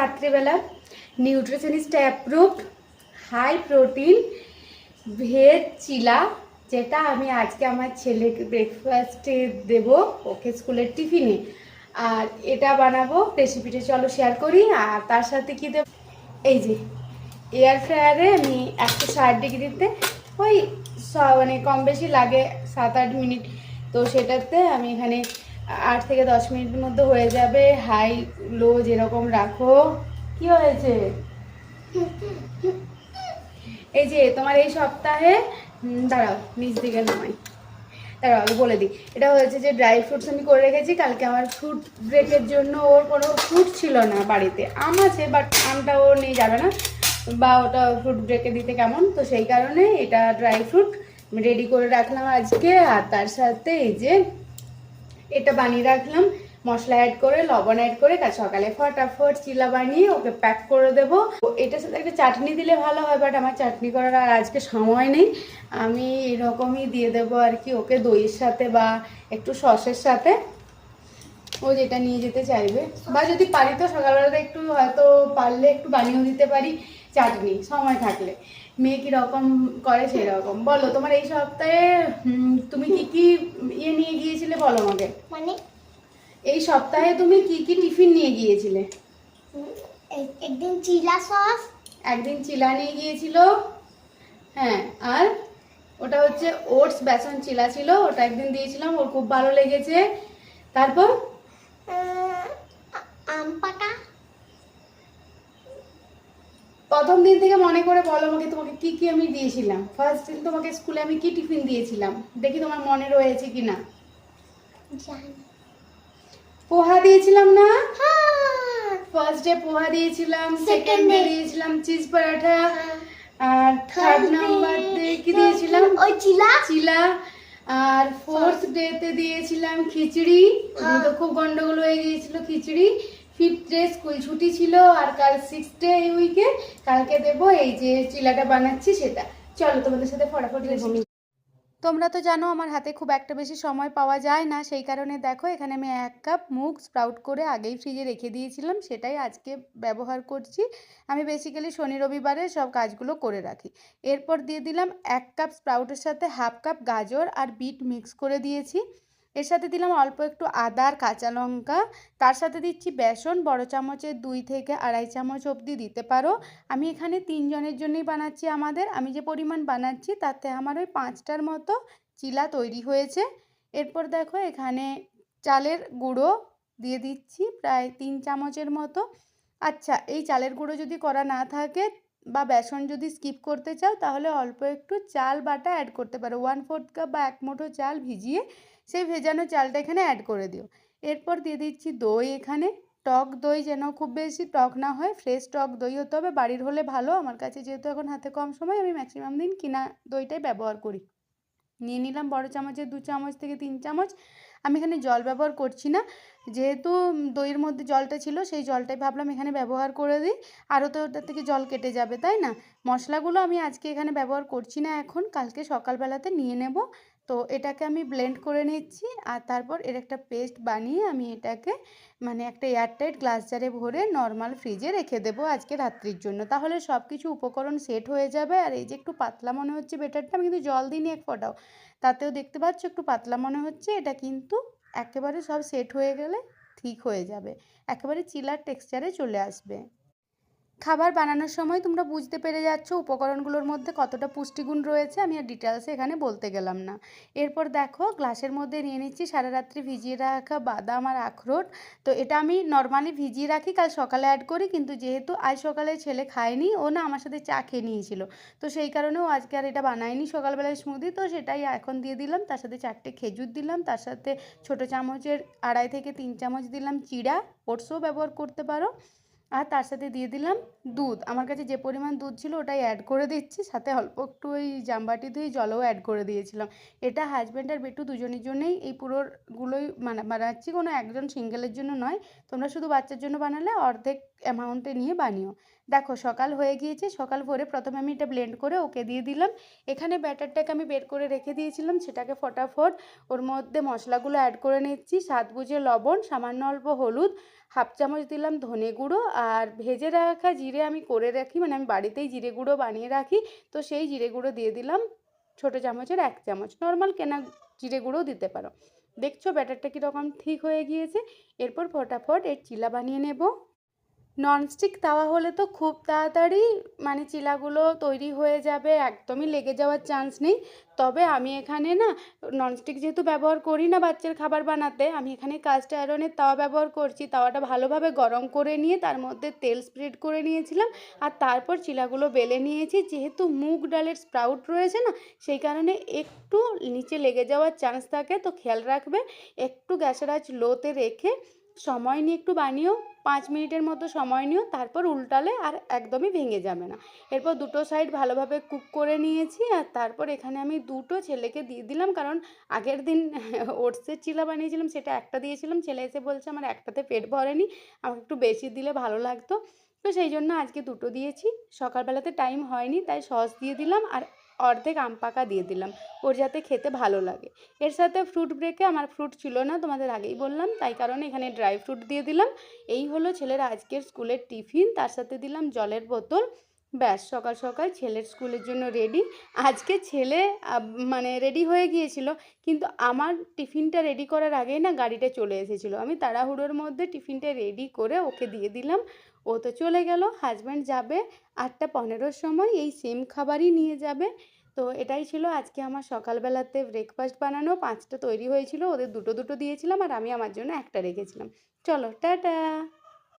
রাত্রিবেলা nutritionist approved high protein veg chilla, যেটা আমি আজকে আমার ছেলেকে ব্রেকফাস্টে দেবো, ওকে স্কুলের টিফিনে। আর এটা বানাবো, রেসিপিটা চলো শেয়ার করি। আর তার সাথে কি দেবো, এই যে এয়ার ফ্রায়ারে আমি 160 ডিগ্রিতে ওই মানে কম বেশি লাগে 7-8 মিনিট, তো সেটাতে আমি এখানে 8 থেকে 10 মিনিটের মধ্যে হয়ে যাবে। হাই লো যেরকম রাখো। কি হয়েছে? এই যে তোমার এই সপ্তাহে দাঁড়াও নিচ দিকে নামাই, দাঁড়াও আমি বলে দিই। এটা হয়েছে যে ড্রাই ফ্রুটস আমি করে রেখেছি কালকে আমার ফ্রুট ব্রেকের জন্য। ওর কোনো ফ্রুট ছিল না বাড়িতে, আম আছে বাট আমটা ও নিয়ে যাবে না, বা ওটা ফ্রুট ব্রেকে দিতে কেমন, তো সেই কারণে এটা ড্রাই ফ্রুট আমি রেডি করে রাখলাম আজকে। আর তার সাথে এই যে এটা বানিয়ে রাখলাম মশলা অ্যাড করে, লবণ অ্যাড করে, সকালে ফটাফট চিলা বানিয়ে ওকে প্যাক করে দেবো। এটার সাথে একটা চাটনি দিলে ভালো হয়, বাট আমার চাটনি করার আর আজকে সময় নেই। আমি এরকমই দিয়ে দেবো আর কি ওকে, দইয়ের সাথে বা একটু সসের সাথে, ও যেটা নিয়ে যেতে চাইবে। বা যদি পারি তো সকালবেলাতে একটু হয়তো পারলে একটু বানিয়েও দিতে পারি চাটনি, সময় থাকলে। মেয়ে কীরকম করে সেই রকম। বলো তোমার এই সপ্তাহে তুমি কি কি ইয়ে নিয়ে গিয়েছিলে বলো আমাকে। মানে এই সপ্তাহে তুমি কি কি টিফিন নিয়ে গিয়েছিলে? একদিন চিলা সস, একদিন চিলা নিয়ে গিয়েছিল, হ্যাঁ। আর ওটা হচ্ছে ওটস বেসন চিলা ছিল, ওটা একদিন দিয়েছিলাম, ওর খুব ভালো লেগেছে। তারপর আম পাকা। প্রথম দিন থেকে মনে করে বলো আমাকে তোমাকে কি কি আমি দিয়েছিলাম। ফার্স্ট দিন তোমাকে স্কুলে আমি কি টিফিন দিয়েছিলাম, দেখি তোমার মনে রয়েছে কিনা। পোহা দিয়েছিলাম না? ফার্স্ট ডে পোহা দিয়েছিলাম, সেকেন্ড ডে দিয়েছিলাম চিজ পরাঠা, আর থার্ড নাম্বার ডে কি দিয়েছিলাম? ওই চিলা চিলা। আর ফোর্থ ডে তে দিয়েছিলাম খিচুড়ি, তো খুব গন্ডগোল হয়ে গিয়েছিল খিচুড়ি। ফিফথ ডে স্কুল ছুটি ছিল, আর কাল 6th ডে এই উইকে, কালকে দেবো এই যে চিলাটা বানাচ্ছি সেটা। চলো তোমাদের সাথে ফটাফট রেসিপি। তোমরা তো জানো আমার হাতে খুব একটা বেশি সময় পাওয়া যায় না, সেই কারণে দেখো এখানে আমি 1 কাপ মুগ স্প্রাউট করে আগেই ফ্রিজে রেখে দিয়েছিলাম, সেটাই আজকে ব্যবহার করছি। আমি বেসিক্যালি শনি রবিবারে সব কাজগুলো করে রাখি। এরপর দিয়ে দিলাম 1 কাপ স্প্রাউটের সাথে 1/2 কাপ গাজর আর বিট মিক্স করে দিয়েছি। এর সাথে দিলাম অল্প একটু আদা আর কাঁচা লঙ্কা। তার সাথে দিচ্ছি বেসন, বড় চামচের 2 থেকে 2.5 চামচ অবধি দিতে পারো। আমি এখানে 3 জনের জন্যই বানাচ্ছি আমাদের, আমি যে পরিমাণ বানাচ্ছি তাতে আমার ওই 5টার মতো চিলা তৈরি হয়েছে। এরপর দেখো এখানে চালের গুঁড়ো দিয়ে দিচ্ছি প্রায় 3 চামচের মতো। আচ্ছা, এই চালের গুঁড়ো যদি করা না থাকে বা বেসন যদি স্কিপ করতে চাও তাহলে অল্প একটু চাল বাটা অ্যাড করতে পারো। 1/4 কাপ বা 1 মুঠো চাল ভিজিয়ে সেই ভেজানো চালটা এখানে অ্যাড করে দিও। এরপর দিয়ে দিচ্ছি দই, এখানে টক দই, যেন খুব বেশি টক না হয়, ফ্রেশ টক দই হতে হবে, বাড়ির হলে ভালো। আমার কাছে যেহেতু এখন হাতে কম সময়, আমি ম্যাক্সিমাম দিন কিনা দইটাই ব্যবহার করি। নিয়ে নিলাম বড় চামচের 2 চামচ থেকে 3 চামচ। আমি এখানে জল ব্যবহার করছি না, যেহেতু দইয়ের মধ্যে জলটা ছিল সেই জলটাই ভাবলাম এখানে ব্যবহার করে দিই, আরও তো ওটার থেকে জল কেটে যাবে তাই না। মশলাগুলো আমি আজকে এখানে ব্যবহার করছি না, এখন কালকে সকালবেলাতে নিয়ে নেব। তো এটাকে আমি ব্লেন্ড করে নিচ্ছি, আর তারপর এর একটা পেস্ট বানিয়ে আমি এটাকে মানে একটা এয়ারটাইট গ্লাস জারে ভরে নর্মাল ফ্রিজে রেখে দেবো আজকে রাত্রির জন্য। তাহলে সব কিছু উপকরণ সেট হয়ে যাবে। আর এই যে একটু পাতলা মনে হচ্ছে বেটারটা, আমি কিন্তু জল দিইনি এক ফোঁটাও, তাতেও দেখতে পাচ্ছ একটু পাতলা মনে হচ্ছে, এটা কিন্তু একেবারে সব সেট হয়ে গেলে ঠিক হয়ে যাবে, একেবারে চিলার টেক্সচারে চলে আসবে। খাবার বানানোর সময় তোমরা বুঝতে পেরে যাচ্ছ উপকরণগুলোর মধ্যে কতটা পুষ্টিগুণ রয়েছে, আমি আর ডিটেলসে এখানে বলতে গেলাম না। এরপর দেখো গ্লাসের মধ্যে নিয়ে নিচ্ছি সারা রাত্রি ভিজিয়ে রাখা বাদাম আর আখরোট। তো এটা আমি নর্মালি ভিজিয়ে রাখি, কাল সকালে অ্যাড করি, কিন্তু যেহেতু আজ সকালে ছেলে খায়নি, ও না আমার সাথে চা খেয়ে নিয়েছিল, তো সেই কারণেও আজকে আর এটা বানাইনি সকালবেলায় স্মুদি, তো সেটাই এখন দিয়ে দিলাম। তার সাথে 4টে খেজুর দিলাম, তার সাথে ছোটো চামচের 2.5 থেকে 3 চামচ দিলাম চিড়া, ওটসও ব্যবহার করতে পারো। আর তার সাথে দিয়ে দিলাম দুধ, আমার কাছে যে পরিমাণ দুধ ছিল ওটাই অ্যাড করে দিচ্ছি, সাথে অল্প একটু ওই জামবাটি ধুয়ে জলও অ্যাড করে দিয়েছিলাম। এটা হাজব্যান্ড আর বেটু দুজনের জন্যই এই পুরোগুলোই বানাচ্ছি, কোনো একজন সিঙ্গেলের জন্য নয়। তোমরা শুধু বাচ্চার জন্য বানালে অর্ধেক অ্যামাউন্টে নিয়ে বানিও। দেখো সকাল হয়ে গিয়েছে, সকাল ভোরে প্রথমে আমি এটা ব্লেন্ড করে ওকে দিয়ে দিলাম। এখানে ব্যাটারটাকে আমি বের করে রেখে দিয়েছিলাম, সেটাকে ফটাফট ওর মধ্যে মশলাগুলো অ্যাড করে নিচ্ছি। স্বাদ বুঝে লবণ, সামান্য অল্প হলুদ, হাফ চামচ দিলাম ধনে গুঁড়ো, আর ভেজে রাখা জিরে আমি করে রাখি, মানে আমি বাড়িতেই জিরে গুঁড়ো বানিয়ে রাখি, তো সেই জিরে গুঁড়ো দিয়ে দিলাম ছোটো চামচের 1 চামচ, নর্মাল কেনা জিরে গুঁড়োও দিতে পারো। দেখছো ব্যাটারটা কীরকম ঠিক হয়ে গিয়েছে। এরপর ফটাফট এর চিলা বানিয়ে নেব। ননস্টিক তাওয়া হলে তো খুব তাড়াতাড়ি মানে চিলাগুলো তৈরি হয়ে যাবে, একদমই লেগে যাওয়ার চান্স নেই। তবে আমি এখানে না ননস্টিক যেহেতু ব্যবহার করি না বাচ্চার খাবার বানাতে, আমি এখানে কাস্ট আয়রনের তাওয়া ব্যবহার করছি। তাওয়াটা ভালোভাবে গরম করে নিয়ে তার মধ্যে তেল স্প্রেড করে নিয়েছিলাম, আর তারপর চিলাগুলো বেলে নিয়েছি। যেহেতু মুগ ডালের স্প্রাউট রয়েছে না, সেই কারণে একটু নিচে লেগে যাওয়ার চান্স থাকে, তো খেয়াল রাখবে। একটু গ্যাসের আঁচ লোতে রেখে সময় নিয়ে একটু বানিয়েও, 5 মিনিটের মতো সময় নিও, তারপর উল্টালে আর একদমই ভেঙে যাবে না। এরপর দুটো সাইড ভালোভাবে কুক করে নিয়েছি, আর তারপর এখানে আমি দুটো ছেলেকে দিয়ে দিলাম, কারণ আগের দিন ওটসের চিলা বানিয়েছিলাম, সেটা একটা দিয়েছিলাম। ছেলে এসে বলছে আমার একটাতে পেট ভরেনি, আমাকে একটু বেশি দিলে ভালো লাগতো, তো সেই জন্য আজকে দুটো দিয়েছি। সকালবেলাতে টাইম হয়নি, তাই সস দিয়ে দিলাম আর অর্ধেক আম পাকা দিয়ে দিলাম, ওর যাতে খেতে ভালো লাগে। এর সাথে ফ্রুট ব্রেকে আমার ফ্রুট ছিল না, তোমাদের আগেই বললাম, তাই কারণে এখানে ড্রাই ফ্রুট দিয়ে দিলাম। এই হলো ছেলের আজকের স্কুলের টিফিন, তার সাথে দিলাম জলের বোতল। ব্যাস, সকাল সকাল ছেলের স্কুলের জন্য রেডি। আজকে ছেলে মানে রেডি হয়ে গিয়েছিল, কিন্তু আমার টিফিনটা রেডি করার আগেই না গাড়িটা চলে এসেছিলো। আমি তাড়াহুড়োর মধ্যে টিফিনটা রেডি করে ওকে দিয়ে দিলাম, ও তো চলে গেল। হাজব্যান্ড যাবে 8:15-র সময়, এই সেম খাবারই নিয়ে যাবে। তো এটাই ছিল আজকে আমার সকালবেলাতে ব্রেকফাস্ট বানানো। 5টা তৈরি হয়েছিল, ওদের দুটো দুটো দিয়েছিলাম, আর আমি আমার জন্য একটা রেখেছিলাম। চলো টাটা।